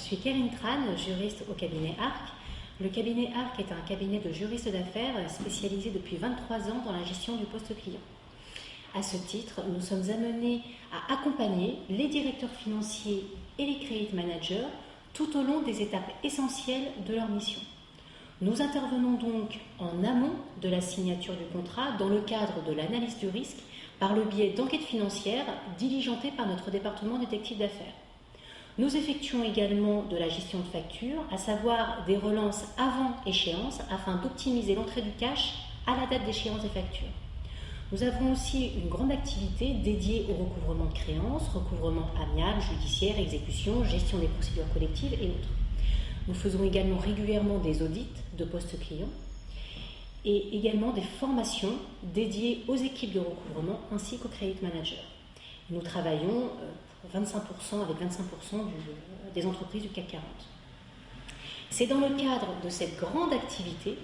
suis Karine Tran, juriste au cabinet ARC. Le cabinet ARC est un cabinet de juristes d'affaires spécialisé depuis 23 ans dans la gestion du poste client. À ce titre, nous sommes amenés à accompagner les directeurs financiers et les credit managers tout au long des étapes essentielles de leur mission. Nous intervenons donc en amont de la signature du contrat dans le cadre de l'analyse du risque par le biais d'enquêtes financières diligentées par notre département détective d'affaires. Nous effectuons également de la gestion de factures, à savoir des relances avant échéance afin d'optimiser l'entrée du cash à la date d'échéance des factures. Nous avons aussi une grande activité dédiée au recouvrement de créances, recouvrement amiable, judiciaire, exécution, gestion des procédures collectives et autres. Nous faisons également régulièrement des audits de postes clients et également des formations dédiées aux équipes de recouvrement ainsi qu'aux credit managers. Nous travaillons pour 25% avec 25% des entreprises du CAC 40. C'est dans le cadre de cette grande activité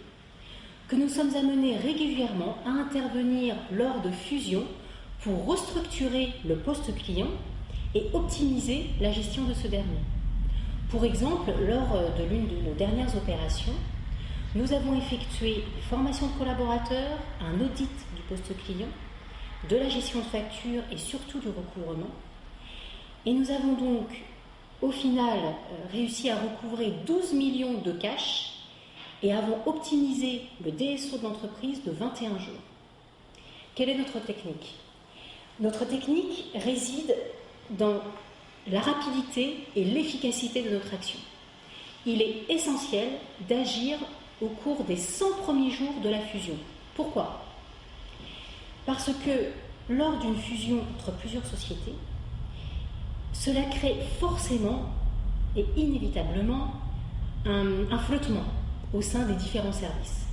que nous sommes amenés régulièrement à intervenir lors de fusions pour restructurer le poste client et optimiser la gestion de ce dernier. Pour exemple, lors de l'une de nos dernières opérations, nous avons effectué des formations de collaborateurs, un audit du poste client, de la gestion de factures et surtout du recouvrement. Et nous avons donc, au final, réussi à recouvrer 12 millions de cash et avons optimisé le DSO de l'entreprise de 21 jours. Quelle est notre technique ? Notre technique réside dans la rapidité et l'efficacité de notre action. Il est essentiel d'agir au cours des 100 premiers jours de la fusion. Pourquoi ? Parce que lors d'une fusion entre plusieurs sociétés, cela crée forcément et inévitablement un flottement au sein des différents services.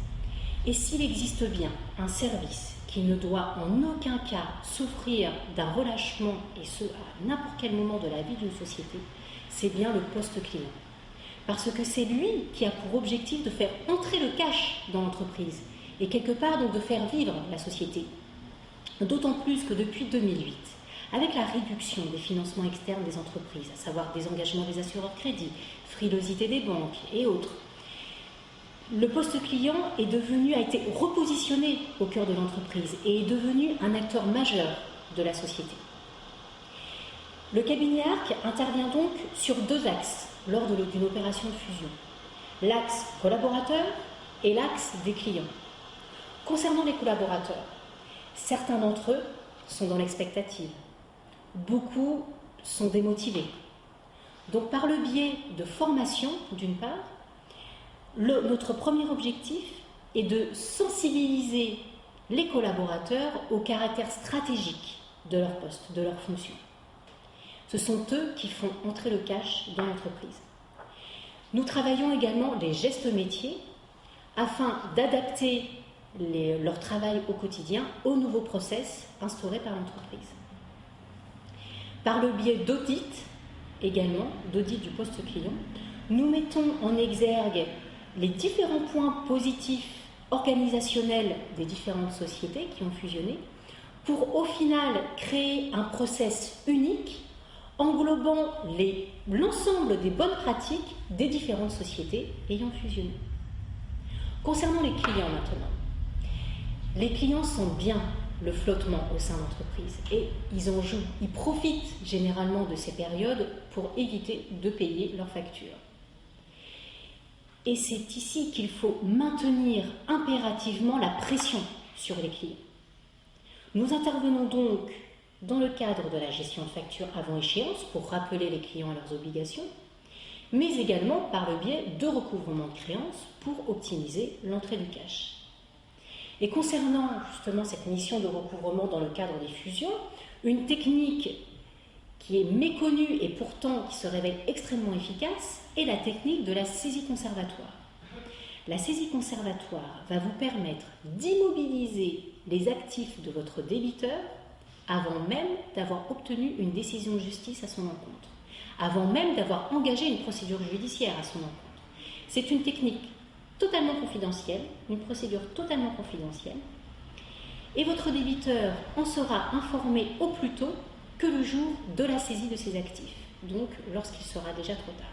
Et s'il existe bien un service qui ne doit en aucun cas souffrir d'un relâchement, et ce à n'importe quel moment de la vie d'une société, c'est bien le poste client. Parce que c'est lui qui a pour objectif de faire entrer le cash dans l'entreprise et quelque part donc de faire vivre la société. D'autant plus que depuis 2008, avec la réduction des financements externes des entreprises, à savoir des engagements des assureurs de crédit, frilosité des banques et autres, le poste client a été repositionné au cœur de l'entreprise et est devenu un acteur majeur de la société. Le cabinet ARC intervient donc sur deux axes lors d'une opération de fusion. L'axe collaborateur et l'axe des clients. Concernant les collaborateurs, certains d'entre eux sont dans l'expectative. Beaucoup sont démotivés. Donc par le biais de formation, d'une part, notre premier objectif est de sensibiliser les collaborateurs au caractère stratégique de leur poste, de leur fonction. Ce sont eux qui font entrer le cash dans l'entreprise. Nous travaillons également les gestes métiers afin d'adapter leur travail au quotidien aux nouveaux process instaurés par l'entreprise. Par le biais d'audit, également, d'audit du poste client, nous mettons en exergue les différents points positifs organisationnels des différentes sociétés qui ont fusionné pour au final créer un process unique englobant l'ensemble des bonnes pratiques des différentes sociétés ayant fusionné. Concernant les clients maintenant, les clients sentent bien le flottement au sein de l'entreprise et ils en jouent, ils profitent généralement de ces périodes pour éviter de payer leurs factures. Et c'est ici qu'il faut maintenir impérativement la pression sur les clients. Nous intervenons donc dans le cadre de la gestion de factures avant échéance pour rappeler les clients à leurs obligations, mais également par le biais de recouvrement de créances pour optimiser l'entrée du cash. Et concernant justement cette mission de recouvrement dans le cadre des fusions, une technique qui est méconnue et pourtant qui se révèle extrêmement efficace est la technique de la saisie conservatoire. La saisie conservatoire va vous permettre d'immobiliser les actifs de votre débiteur avant même d'avoir obtenu une décision de justice à son encontre, avant même d'avoir engagé une procédure judiciaire à son encontre. C'est une technique totalement confidentielle, une procédure totalement confidentielle, et votre débiteur en sera informé au plus tôt que le jour de la saisie de ses actifs, donc lorsqu'il sera déjà trop tard.